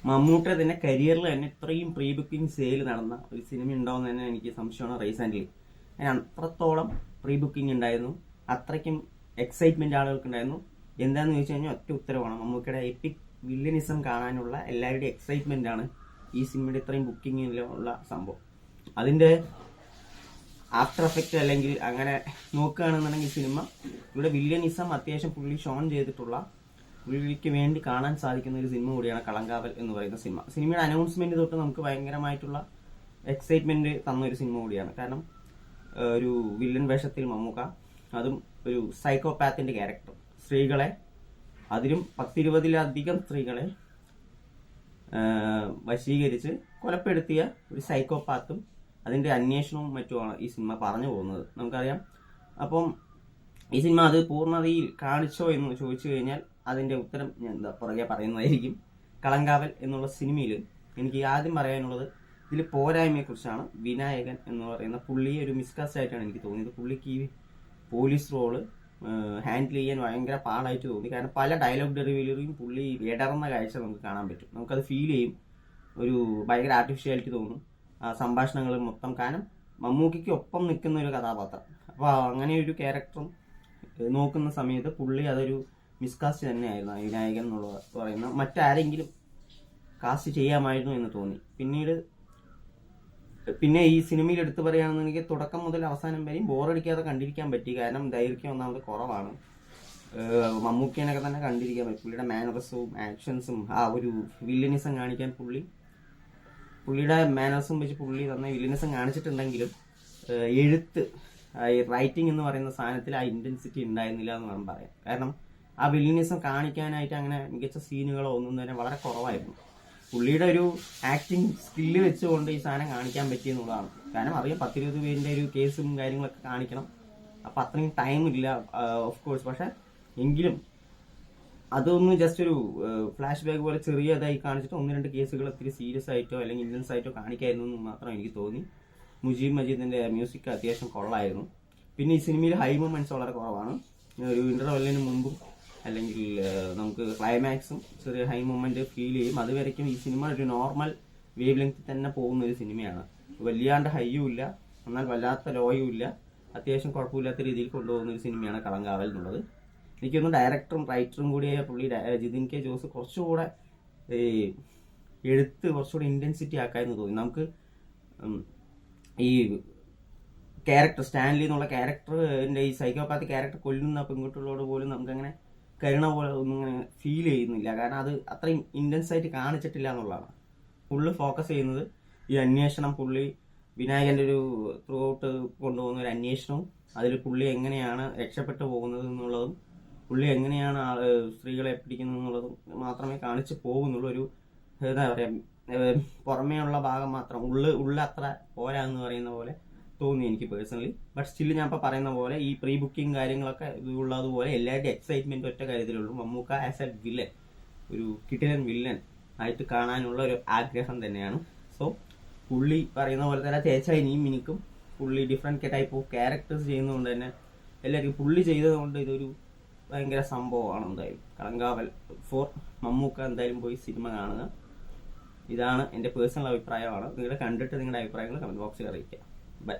മമ്മൂട്ടിയുടെ തന്നെ കരിയറിൽ തന്നെ ഇത്രയും പ്രീ ബുക്കിംഗ് സെയിൽ നടന്ന ഒരു സിനിമ ഉണ്ടാവുന്ന തന്നെ എനിക്ക് സംശയമാണ് റീസെൻ്റ്ലി. അതിന് അത്രത്തോളം പ്രീ ബുക്കിംഗ് ഉണ്ടായിരുന്നു, അത്രയ്ക്കും എക്സൈറ്റ്മെന്റ് ആളുകൾക്ക് ഉണ്ടായിരുന്നു. എന്താണെന്ന് ചോദിച്ചു കഴിഞ്ഞാൽ ഒറ്റ ഉത്തരവാണ്, മമ്മൂക്കയുടെ എപ്പിക് വില്ലനിസം കാണാനുള്ള എല്ലാവരുടെയും എക്സൈറ്റ്മെന്റ് ആണ് ഈ സിനിമയുടെ ഇത്രയും ബുക്കിങ്ങിലുള്ള സംഭവം. അതിന്റെ ആഫ്റ്റർ എഫക്റ്റ് അല്ലെങ്കിൽ അങ്ങനെ നോക്കുകയാണെന്നുണ്ടെങ്കിൽ സിനിമ ഇവിടെ വില്ലനിസം അത്യാവശ്യം പുള്ളി ഷോൺ ചെയ്തിട്ടുള്ള, പുള്ളിക്ക് വേണ്ടി കാണാൻ സാധിക്കുന്ന ഒരു സിനിമ കൂടിയാണ് കളങ്കാവൽ എന്ന് പറയുന്ന സിനിമ. സിനിമയുടെ അനൗൺസ്മെന്റ് തൊട്ട് നമുക്ക് ഭയങ്കരമായിട്ടുള്ള എക്സൈറ്റ്മെന്റ് തന്ന ഒരു സിനിമ കൂടിയാണ്. കാരണം ഒരു വില്ലൻ വേഷത്തിൽ മമ്മൂക്ക, അതും ഒരു സൈക്കോപാത്തിന്റെ ക്യാരക്ടർ, സ്ത്രീകളെ, അതിലും 10-20-ലധികം സ്ത്രീകളെ വശീകരിച്ച് കൊലപ്പെടുത്തിയ ഒരു സൈക്കോപാത്തും അതിന്റെ അന്വേഷണവും മറ്റുമാണ് ഈ സിനിമ പറഞ്ഞു പോകുന്നത്, നമുക്കറിയാം. അപ്പം ഈ സിനിമ അത് പൂർണ്ണതയിൽ കാണിച്ചോ എന്ന് ചോദിച്ചു കഴിഞ്ഞാൽ അതിന്റെ ഉത്തരം ഞാൻ പുറകെ പറയുന്നതായിരിക്കും. കളങ്കാവൽ എന്നുള്ള സിനിമയിൽ എനിക്ക് ആദ്യം പറയാനുള്ളത് ഇതിൽ പോരായ്മയെ കുറിച്ചാണ്. വിനായകൻ എന്ന് പറയുന്ന പുള്ളിയെ ഒരു മിസ്കാസ്റ്റ് ആയിട്ടാണ് എനിക്ക് തോന്നിയത്. പുള്ളിക്ക് ഈ പോലീസ് റോള് ഹാൻഡിൽ ചെയ്യാൻ ഭയങ്കര പാടായിട്ട് തോന്നി. കാരണം പല ഡയലോഗ് ഡെലിവറിയും പുള്ളി ഇടർന്ന കാഴ്ച നമുക്ക് കാണാൻ പറ്റും, നമുക്കത് ഫീൽ ചെയ്യും. ഒരു ഭയങ്കര ആർട്ടിഫിഷ്യാലിറ്റി തോന്നും ആ സംഭാഷണങ്ങൾ മൊത്തം. കാരണം മമ്മൂക്കിക്ക് ഒപ്പം നിൽക്കുന്ന ഒരു കഥാപാത്രം, അപ്പോൾ അങ്ങനെ ഒരു ക്യാരക്ടറും നോക്കുന്ന സമയത്ത് പുള്ളി അതൊരു മിസ്കാസ്റ്റ് തന്നെയായിരുന്നു. വിനായകൻ എന്നുള്ള പറയുന്ന മറ്റാരെങ്കിലും കാസ്റ്റ് ചെയ്യാമായിരുന്നു എന്ന് തോന്നി. പിന്നെ ഈ സിനിമയിൽ എടുത്തു പറയുകയാണെന്നുണ്ടെങ്കിൽ തുടക്കം മുതൽ അവസാനം വരെയും ബോറടിക്കാതെ കണ്ടിരിക്കാൻ പറ്റി. കാരണം ദൈർഘ്യം ഒന്നാമത് കുറവാണ്. മമ്മൂക്കിനൊക്കെ തന്നെ കണ്ടിരിക്കാൻ പറ്റും. പുള്ളിയുടെ മാനറസവും ആക്ഷൻസും ആ ഒരു വില്ലനിസം കാണിക്കാൻ പുള്ളിയുടെ മാനറസും വെച്ച് പുള്ളി തന്നെ വില്ലനിസം കാണിച്ചിട്ടുണ്ടെങ്കിലും എഴുത്ത്, റൈറ്റിംഗ് എന്ന് പറയുന്ന സാധനത്തിൽ ആ ഇന്റൻസിറ്റി ഉണ്ടായിരുന്നില്ല എന്ന് വേണം പറയാം. കാരണം ആ വില്ലനിസം കാണിക്കാനായിട്ട് അങ്ങനെ മികച്ച സീനുകളോ ഒന്നും തന്നെ വളരെ കുറവായിരുന്നു. പുള്ളിയുടെ ഒരു ആക്ടിങ് സ്കില്ല് വെച്ചുകൊണ്ട് ഈ സാധനം കാണിക്കാൻ പറ്റിയെന്നുള്ളതാണ്. കാരണം അറിയാം 10-20 പേരിന്റെ ഒരു കേസും കാര്യങ്ങളൊക്കെ കാണിക്കണം, അപ്പൊ അത്രയും ടൈം ഇല്ല ഓഫ് കോഴ്സ്. പക്ഷെ എങ്കിലും അതൊന്നും ജസ്റ്റ് ഒരു ഫ്ലാഷ് ബാക്ക് പോലെ ചെറിയതായി കാണിച്ചിട്ട് 1-2 കേസുകൾ ഒത്തിരി സീരിയസ് ആയിട്ടോ അല്ലെങ്കിൽ ഇന്റൻസ് ആയിട്ടോ കാണിക്കായിരുന്നു എന്ന് മാത്രം എനിക്ക് തോന്നി. മുജീബ് മജീദിന്റെ മ്യൂസിക് അത്യാവശ്യം കൊള്ളായിരുന്നു. പിന്നെ ഈ സിനിമയിൽ ഹൈ മൊമെന്റ്സ് വളരെ കുറവാണ്. ഒരു ഇന്റർവെല്ലിന് മുമ്പും അല്ലെങ്കിൽ നമുക്ക് ക്ലൈമാക്സും ചെറിയ ഹൈ മൊമെന്റ് ഫീൽ ചെയ്യും. അതുവരയ്ക്കും ഈ സിനിമ ഒരു നോർമൽ വേവ് ലെങ്ത്തിൽ തന്നെ പോകുന്ന ഒരു സിനിമയാണ്. വലിയാണ്ട് ഹൈയും ഇല്ല, എന്നാൽ വല്ലാത്ത ലോയും ഇല്ല, അത്യാവശ്യം കുഴപ്പമില്ലാത്ത രീതിയിൽ കൊണ്ടുപോകുന്ന ഒരു സിനിമയാണ് കളങ്കാവൽ എന്നുള്ളത്. എനിക്കൊന്നും ഡയറക്ടറും റൈറ്ററും കൂടിയായ പുള്ളി ജിതിൻ കെ ജോസ് കുറച്ചുകൂടെ എഴുത്ത് കുറച്ചുകൂടെ ഇന്റൻസിറ്റി ആക്കാമെന്ന് തോന്നി. നമുക്ക് ഈ ക്യാരക്ടർ സ്റ്റാൻലി എന്നുള്ള ക്യാരക്ടറിന്റെ ഈ സൈക്കോപാത്തി ക്യാരക്ടർ കൊല്ലുന്ന പെൺകുട്ടികളോട് പോലും നമുക്കങ്ങനെ കരുണ പോലെ ഒന്നും ഇങ്ങനെ ഫീൽ ചെയ്യുന്നില്ല. കാരണം അത് അത്രയും ഇന്റൻസ് ആയിട്ട് കാണിച്ചിട്ടില്ല എന്നുള്ളതാണ്. ഫുള്ള് ഫോക്കസ് ചെയ്യുന്നത് ഈ അന്വേഷണം, പുള്ളി വിനായകന്റെ ഒരു ത്രൂ ഔട്ട് കൊണ്ടുപോകുന്ന ഒരു അന്വേഷണവും അതിൽ പുള്ളി എങ്ങനെയാണ് രക്ഷപ്പെട്ടു പോകുന്നത് എന്നുള്ളതും പുള്ളി എങ്ങനെയാണ് സ്ത്രീകളെ പിടിക്കുന്നത് എന്നുള്ളതും മാത്രമേ കാണിച്ചു പോകുന്നുള്ളൂ. ഒരു എന്താ പറയാ, പുറമേയുള്ള ഭാഗം മാത്രം, ഉള്ള അത്ര പോരാ എന്ന് പറയുന്ന പോലെ തോന്നി എനിക്ക് പേഴ്സണലി. ബട്ട് സ്റ്റിൽ ഞാൻ ഇപ്പൊ പറയുന്ന പോലെ ഈ പ്രീ ബുക്കിംഗ് കാര്യങ്ങളൊക്കെ ഉള്ളതുപോലെ എല്ലാവരുടെയും എക്സൈറ്റ്മെന്റ് ഒറ്റ കാര്യത്തിലുള്ളൂ, മമ്മൂക്ക ആസ് എ വില്ലൻ, ഒരു കിടിലൻ വില്ലൻ ആയിട്ട് കാണാനുള്ള ഒരു ആഗ്രഹം തന്നെയാണ്. സോ പുള്ളി പറയുന്ന പോലെ തന്നെ തേച്ച ഇനിയും മിനിക്കും പുള്ളി ഡിഫറെന്റ് ടൈപ്പ് ഓഫ് ക്യാരക്ടേഴ്സ് ചെയ്യുന്നതുകൊണ്ട് തന്നെ എല്ലാവർക്കും പുള്ളി ചെയ്തതുകൊണ്ട് ഇതൊരു ഭയങ്കര സംഭവമാണ്. എന്തായാലും കളങ്കാവൽ 4 മമ്മൂക്ക എന്തായാലും പോയി സിനിമ കാണുക. ഇതാണ് എൻ്റെ പേഴ്സണൽ അഭിപ്രായമാണ്. നിങ്ങൾ കണ്ടിട്ട് നിങ്ങളുടെ അഭിപ്രായങ്ങൾ കമന്റ് ബോക്സിൽ അറിയിക്കുക. ബൈ.